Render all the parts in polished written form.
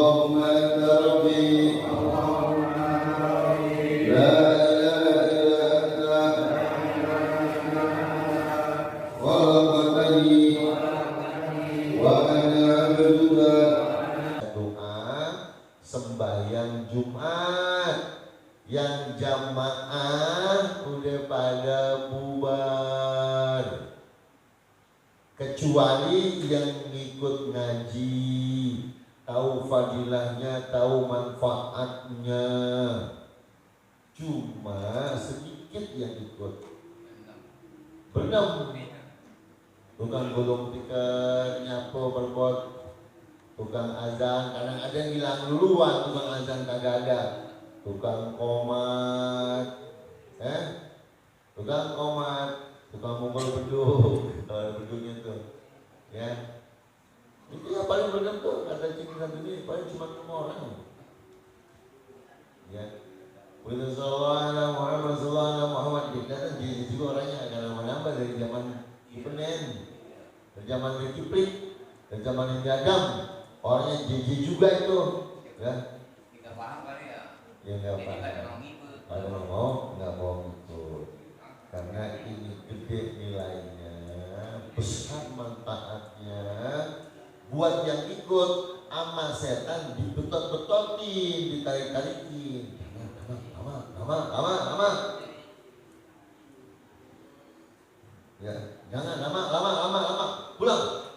Allahumma anta rabbi la ilaha illa anta khalaqtani wa ana abduka. Doa sembahyang Jumat yang jamaah udah pada bubar, kecuali yang ngikut ngaji, tahu fadilahnya, tahu manfaatnya. Cuma sedikit yang ikut. Berenam, tukang gulung tiket, nyapo berbuat, tukang azan, kadang ada yang hilang duluan, tukang azan kagak ada, tukang komat, tukang komat, tukang mukul beduk, kalau beduknya tuh, ya. Itu yang paling benar tuh, kata Cinggisan ini paling cuma 5 orang. Ya. Wa sallallahu Muhammad sallallahu Muhammad, kita di juga orangnya karena menambah dari zaman Ibnen, dari zaman Kiprik, dari zaman Nabi Adam, orangnya JJ juga itu. Ya. Tidak paham kali ya. Ya enggak paham. Kalau enggak mau ngikut. Karena ini gede nilainya, besar manfaatnya. Buat yang ikut sama setan dibetot-betotin, ditarik-tarikin. Lama. Ya, jangan lama. Pulang.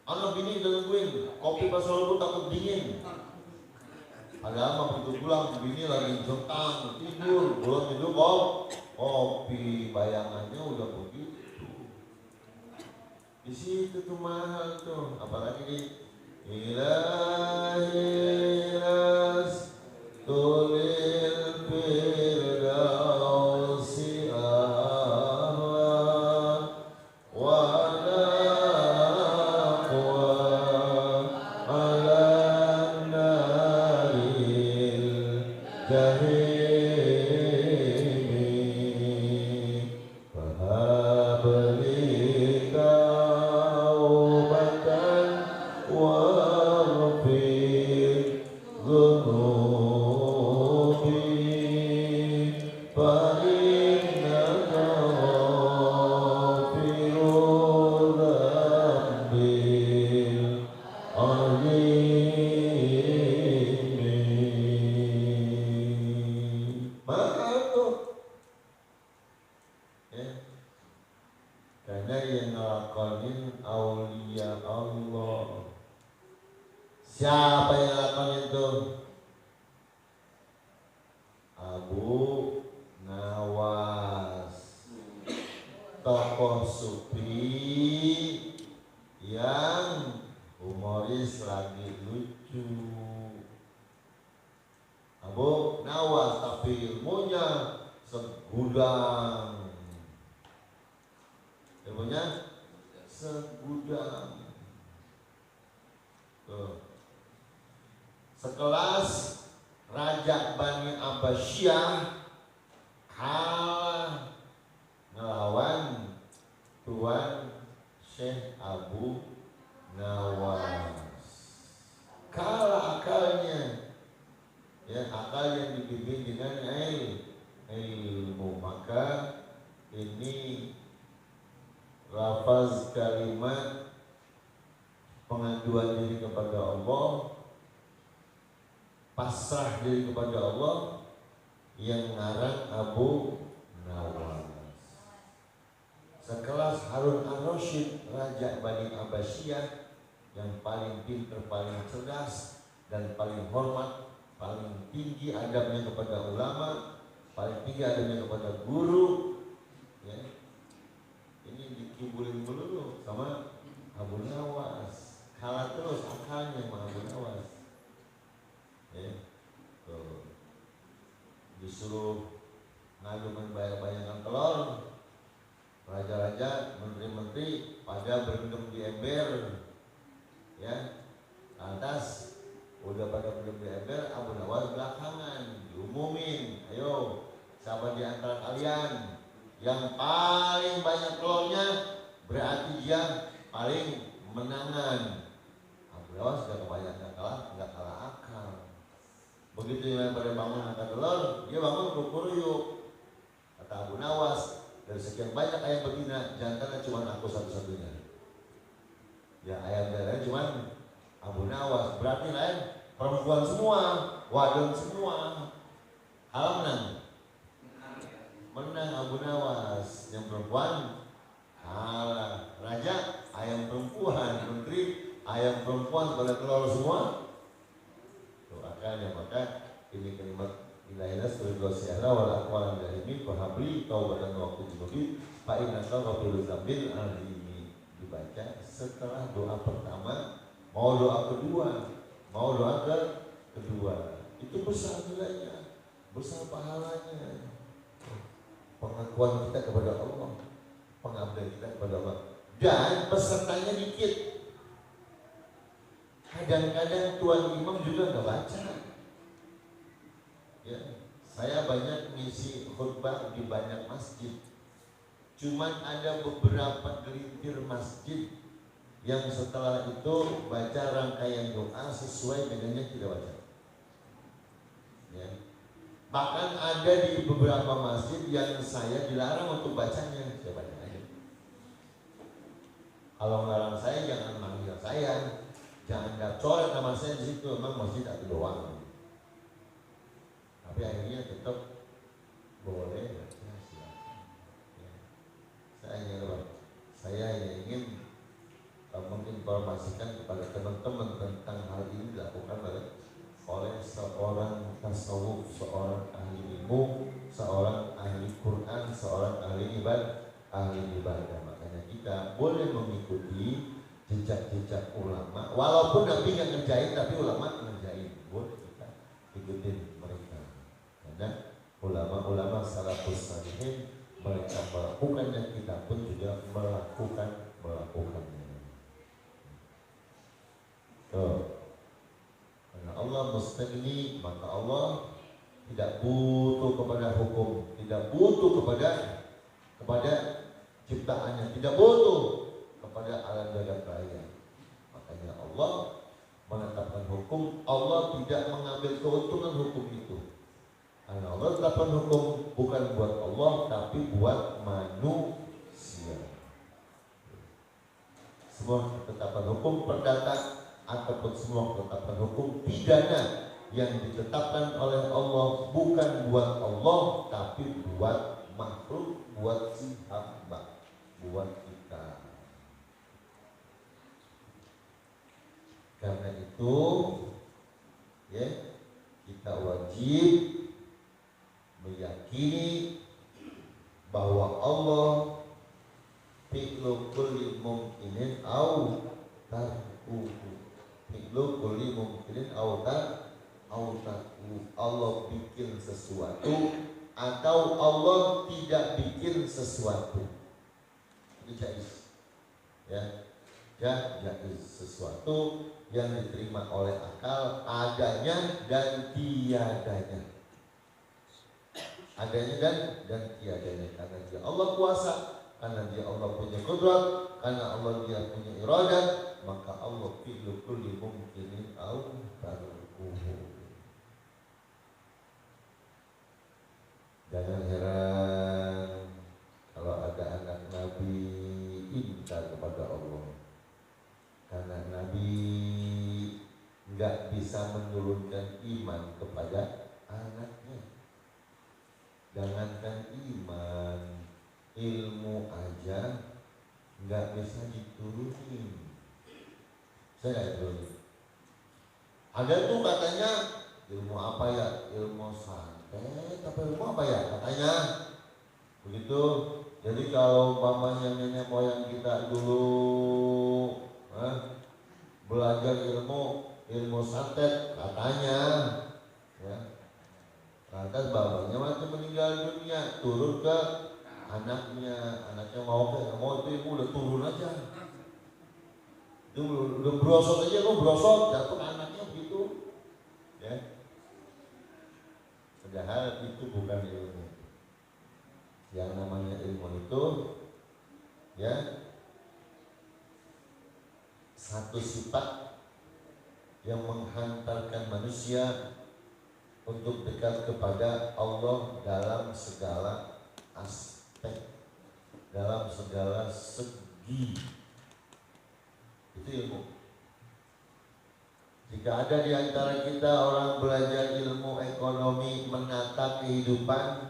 Anak bini udah nungguin, kopi pas lu takut dingin. Ada apa begitu pulang, bini lagi jentang, tidur, belum tidur kopi, bayangannya udah begitu. Di situ tuh mahal tuh, apalagi di ilahilas tulil firdausi ahla wa naqwa ala naril jahimi fahablika karena yang ngelakonin aulia Allah. Siapa yang ngelakonin tuh? Abu Nawas, tokoh sufi yang humoris lagi lucu. Abu Nawas tapi ilmunya segudang. Ilmunya segudang. Tuh. Sekelas Raja Bani Abbasiyah kalah ngelawan Tuan Syekh Abu Nawas. Kalah akalnya. Ya, akal yang dibimbing dengan ilmu. Maka ini lafaz kalimat pengaduan diri kepada Allah, pasrah diri kepada Allah, yang ngarang Abu Nawas. Sekelas Harun ar-Rasyid, Raja Bani Abbasiyah yang paling pintar, paling cerdas, dan paling hormat, paling tinggi adabnya kepada ulama, paling tinggi adabnya kepada guru, ya. Ini dikibulin dulu sama Abu Nawas. Kalah terus akalnya sama Abu Nawas. Ya. Tuh. Disuruh ngadu bayang-bayangan telur. Raja-raja, menteri-menteri pada berendam di ember. Ya. Lantas udah pada berendam di ember, Abu Nawas belakangan diumumin. Ayo, siapa di antara kalian yang paling banyak telurnya, berarti dia paling menangan. Abu Nawas sudah kebanyakan kalah, nggak Begitu yang pada bangun angkat telur, dia bangun kuruyuk. Kata Abu Nawas, dari sekian banyak ayam betina, jangankan cuma aku satu-satunya. Ya ayam betina cuma Abu Nawas, berarti lain perempuan semua, wadon semua. Alam menang. Menang Abu Nawas, yang perempuan kalah. Raja ayam perempuan, menteri ayam perempuan, pada telur semua. Tuh akalnya, maka ini kalimat ilahina spirituasi Allah wal aqwalan dahimi fahabli taubatan waktu junubi fa'inaka wafiru zambil ini dibaca setelah doa pertama, mau doa kedua, mau doa kedua. Itu besar nilainya, besar pahalanya. Pengakuan kita kepada Allah, pengabdian kita kepada Allah, dan pesertanya dikit. Kadang-kadang tuan imam juga nggak baca. Ya, saya banyak mengisi khutbah di banyak masjid. Cuman ada beberapa gelintir masjid yang setelah itu baca rangkaian doa sesuai dengannya tidak baca. Ya. Bahkan ada di beberapa masjid yang saya dilarang untuk bacanya, saya baca aja. Kalau ngarang saya jangan manggil saya, jangan coret nama saya di situ, memang masjid itu doang. Tapi akhirnya tetap boleh baca, silakan. Ya. Saya hanya ingin menginformasikan kepada teman-teman tentang hal ini dilakukan oleh seorang tasawuf, seorang ahli ilmu, seorang ahli Quran, seorang ahli ibadah. Makanya kita boleh mengikuti jejak-jejak ulama, walaupun Nabi nggak ngerjain, tapi ulama ngerjain. Boleh kita ikutin mereka. Karena ulama-ulama salafus salihin mereka melakukannya, kita pun juga melakukannya. Karena Allah mustaghni, maka Allah tidak butuh kepada hukum, tidak butuh kepada ciptaannya, tidak butuh kepada alam jagat raya. Makanya Allah menetapkan hukum, Allah tidak mengambil keuntungan hukum itu. Karena Allah tetapkan hukum bukan buat Allah, tapi buat manusia. Semua ketetapan hukum perdata ataupun semua ketetapan hukum pidana yang ditetapkan oleh Allah bukan buat Allah, tapi buat makhluk, buat si hamba, buat kita. Karena itu, ya, kita wajib meyakini bahwa Allah fi'lu kulli mumkinin au tarkuhu, fi'lu kulli mumkinin au tarkuhu. Allah bikin sesuatu atau Allah tidak bikin sesuatu, itu jaiz. Ya, jaiz, sesuatu yang diterima oleh akal adanya dan tiadanya. Adanya dan tiadanya, karena dia Allah kuasa, karena dia Allah punya kudrat, karena Allah dia punya iradah, maka Allah fi'lu kulli mumkinin au tarkuhu. Jangan heran kalau ada anak Nabi ingkar kepada Allah, karena Nabi nggak bisa menurunkan iman kepada anaknya. Jangankan iman, ilmu aja nggak bisa diturunin. Saya nggak turunin. Ada tuh katanya ilmu apa ya? Ilmu santet, apa ilmu apa ya? Katanya begitu. Jadi kalau umpamanya nenek moyang kita dulu belajar ilmu santet, katanya, ya. Lantas bapaknya mati meninggal dunia, turun ke anaknya mau itu ibu udah turun aja, itu udah brosot aja, lo brosot jatuh ke anaknya begitu, ya. Padahal itu bukan ilmu. Yang namanya ilmu itu, ya, satu sifat yang menghantarkan manusia untuk dekat kepada Allah dalam segala aspek, dalam segala segi. Itu ilmu. Jika ada di antara kita orang belajar ilmu ekonomi, menata kehidupan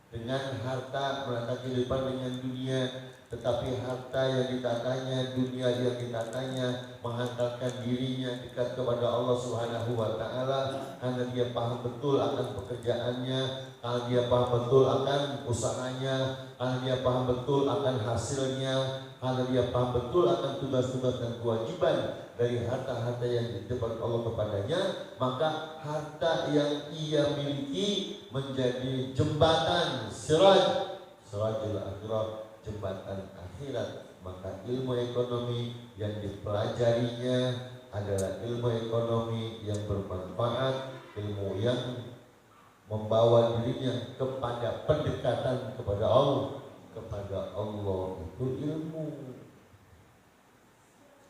dengan harta, menata kehidupan dengan dunia, tetapi harta yang ditatanya, dunia yang ditatanya menghantarkan dirinya dekat kepada Allah Subhanahu wa Ta'ala, karena dia paham betul akan pekerjaannya, karena dia paham betul akan usahanya, karena dia paham betul akan hasilnya, karena dia paham betul akan tugas-tugas dan kewajiban dari harta-harta yang dititipkan Allah kepadanya, maka harta yang ia miliki menjadi jembatan sirajul akhirat, jembatan akhirat. Maka ilmu ekonomi yang dipelajarinya adalah ilmu ekonomi yang bermanfaat, ilmu yang membawa dirinya kepada pendekatan kepada Allah. Kepada Allah itu ilmu.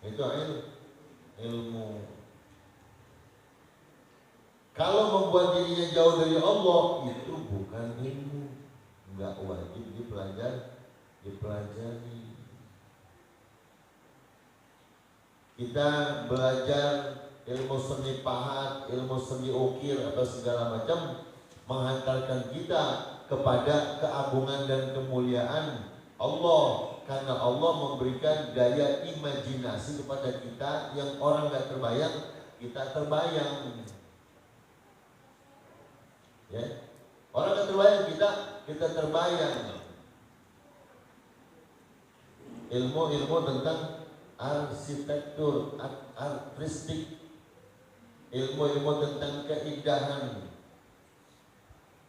Itu ilmu. Kalau membuat dirinya jauh dari Allah, itu bukan ilmu. Enggak wajib dipelajari. Kita belajar ilmu seni pahat, ilmu seni ukir atau segala macam menghantarkan kita kepada keagungan dan kemuliaan Allah, karena Allah memberikan daya imajinasi kepada kita yang orang nggak terbayang, kita terbayang. Ya, orang nggak terbayang, kita terbayang. Ilmu tentang arsitektur, artistik, ilmu tentang keindahan.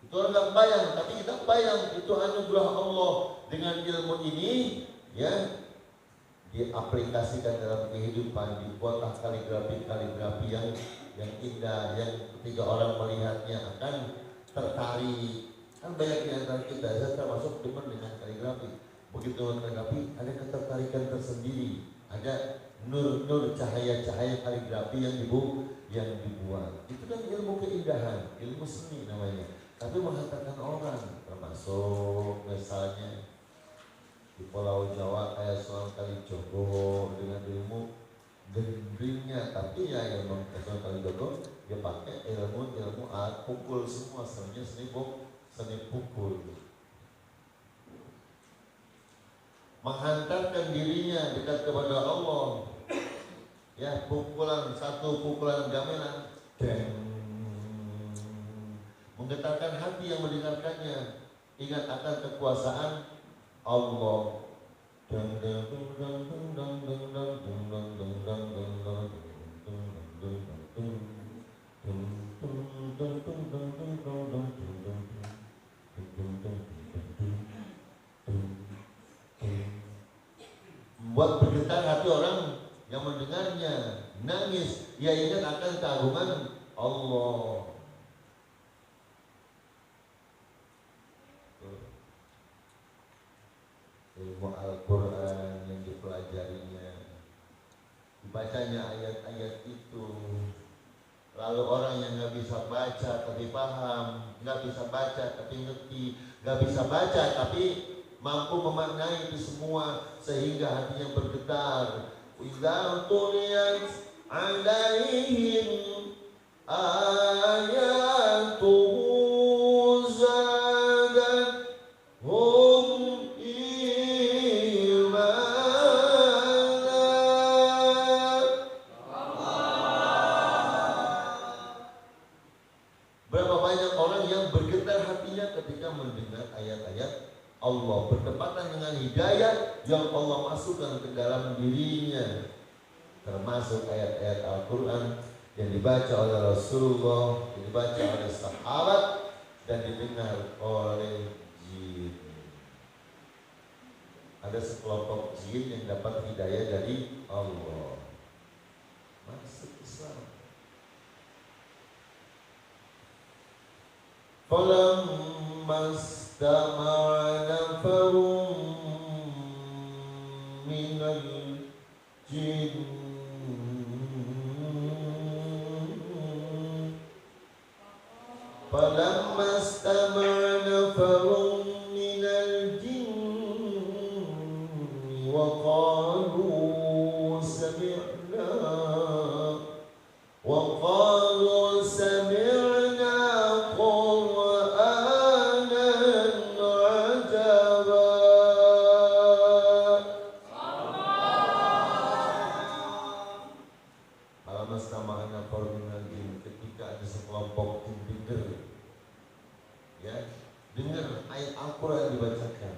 Itu orang nggak bayang, tapi kita bayang itu anugerah Allah. Dengan ilmu ini, ya, diaplikasikan dalam kehidupan, dibuatlah kaligrafi yang indah, yang ketika orang melihatnya akan tertarik. Kan banyak di antara kita, saya termasuk demen dengan kaligrafi. Begitu kaligrafi, ada ketertarikan tersendiri, ada nur cahaya kaligrafi yang dibuat. Itu kan ilmu keindahan, ilmu seni namanya. Tapi menghantarkan orang, termasuk misalnya di Pulau Jawa kayak Sunan Kalijogo dengan ilmu gendringnya, tapi ya yang Sunan Kalijogo dia pakai ilmu alat pukul semua, sebenarnya seni pukul. Menghantarkan dirinya dekat kepada Allah, ya, satu pukulan gamelan, menggetarkan hati yang mendengarkannya, ingat akan kekuasaan Allah. Membuat bergetar hati orang yang mendengarnya, nangis, ia ingat akan keagungan Allah. Ilmu Al-Quran yang dipelajarinya, dibacanya ayat-ayat itu. Lalu orang yang nggak bisa baca tapi paham, nggak bisa baca tapi ngerti, nggak bisa baca tapi mampu memaknai itu semua sehingga hatinya bergetar. Idza tuliyat alaihim ayatuhu ketika mendengar ayat-ayat Allah, bertepatan dengan hidayah yang Allah masukkan ke dalam dirinya, termasuk ayat-ayat Al-Quran yang dibaca oleh Rasulullah, yang dibaca oleh sahabat, dan didengar oleh jin. Ada sekelompok jin yang dapat hidayah dari Allah, masuk Islam. فَلَمَّا اسْتَمَعَ نَفَرٌ مِنَ الْجِنِّ فلما استمع نفر من الجن وقالوا سمعنا قرآنا عجبا. Falamma istama'a nafarun minal jin, ketika ada sekelompok jin dengar, ya, dengar ayat Al-Quran dibacakan.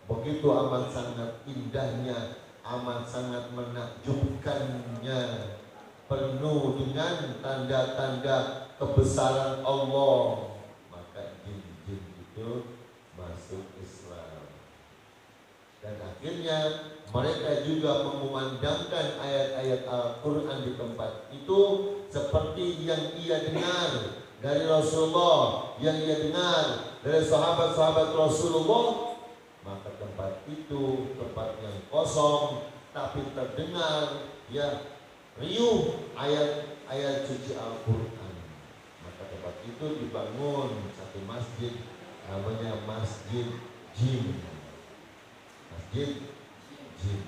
Begitu amat sangat indahnya, amat sangat menakjubkannya, penuh dengan tanda-tanda kebesaran Allah, maka jin-jin itu masuk Islam. Dan akhirnya mereka juga mengumandangkan ayat-ayat Al-Quran di tempat itu seperti yang ia dengar dari Rasulullah, yang ia dengar dari sahabat-sahabat Rasulullah. Maka tempat itu tempat yang kosong, tapi terdengar ya riuh ayat-ayat suci Al-Quran. Maka tempat itu dibangun satu masjid, namanya Masjid Jin. Masjid Jin.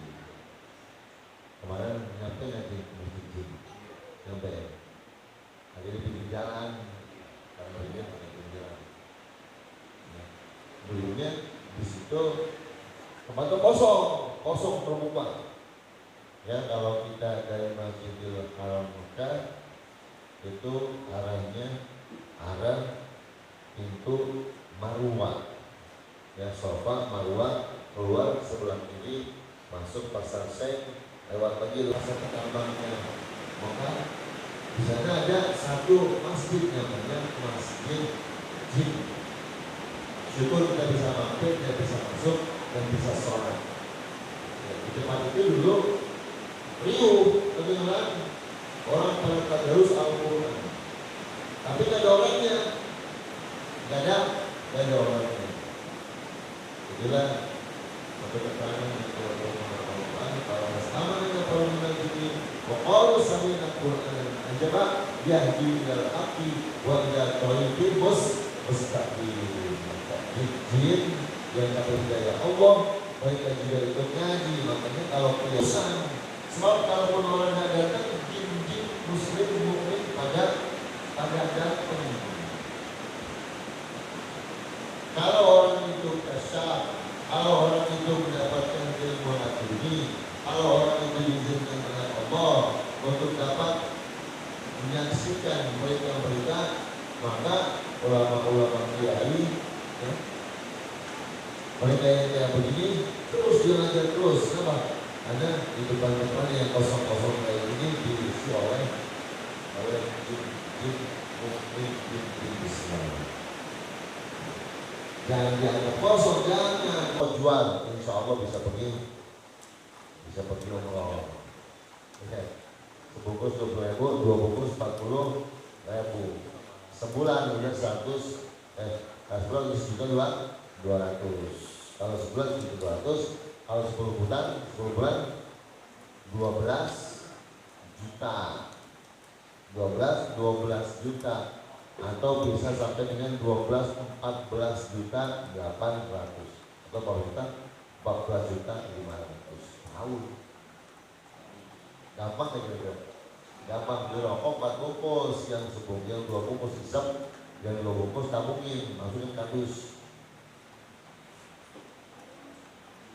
Kemarin nyampe nggak di Masjid Jin? Nyampe ya? Ada di pinggir jalan, karena ini pakai pinggir jalan. Nah, dulunya di situ tempatnya kosong terbuka. Ya, kalau kita dari Masjidil Haram Mekah itu arahnya arah pintu Marwah. Ya, Safa Marwah, keluar sebelah kiri, masuk Pasar Seng, lewat lagi pasar tambangnya Mekah. Di sana ada satu masjid namanya Masjid Jin. Syukur kita bisa mampir, kita bisa masuk dan bisa sholat. Ya, di tempat itu dulu riuh kedengaran orang pada tadarus Al-Quran, tapi nggak ada orangnya, nggak ada orangnya. Itulah satu keterangan yang Al-Quran para masamanya para menajib waqalu sami'na Qur'anan ajaba yahdi ilal haqqi wa ila thariqin mustaqim. Jin yang dapat hidayah Allah, mereka juga ikut ngaji. Makanya kalau kelihatan sebab kalaupun orang yang datang jin-jin muslim mukmin pada datang. Kalau orang itu kasyaf, kalau orang itu mendapatkan ilmu agami, kalau orang itu diizinkan oleh Allah untuk dapat menyaksikan mereka, maka ulama-ulama kiai, ya, mereka yang kayak begini terus diajar terus. Kenapa? Karena di depan-depan yang kosong-kosong kayak ini diisi oleh jin mukmin Islam. Jangan dianggap kosong, jangan. Kalau jual, insya Allah bisa pergi umroh. Oke, sebungkus 20.000, 2 bungkus 40.000. Sebulan udah 100, sebulan juga 200. Kalau sebulan itu 200, kalau 10 bulan 12 juta. 12 juta atau bisa sampai dengan 14 juta 800 atau kalau kita 14 juta 500 tahun. Gampang ya kira-kira. Gampang beli rokok 4 bungkus, yang sebelumnya 2 bungkus isep, yang 2 bungkus tabungin, masukin kardus.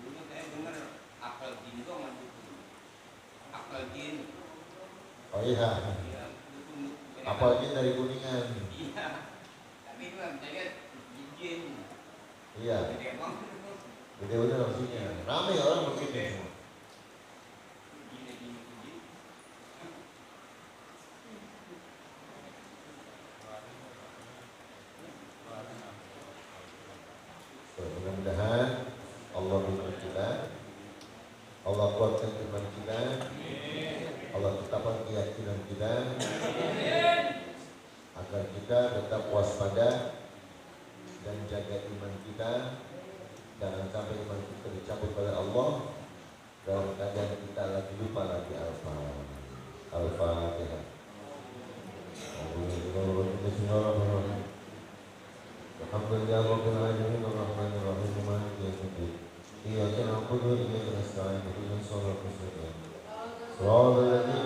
Dulu saya dengar apel jin itu sama apel jin. Oh iya. Apel jin dari Kuningan. Iya. Tapi itu nggak bisa lihat jin. Iya. Gede bener maksudnya. Rame orang begitu semua. Mudah-mudahan Allah berikan kita, Allah kuatkan iman kita, Allah tetapkan keyakinan kita, agar kita tetap waspada dan jaga iman kita. Jangan sampai iman kita dicabut oleh Allah dalam keadaan kita lagi lupa lagi Al-Fatihah. Alhamdulillah Rabbil Alamin Ar-Rahmanir Rahim Maliki Yawmiddin Iyyaka na'budu wa iyyaka nasta'in ihdinas siratal mustaqim Shiratal ladzina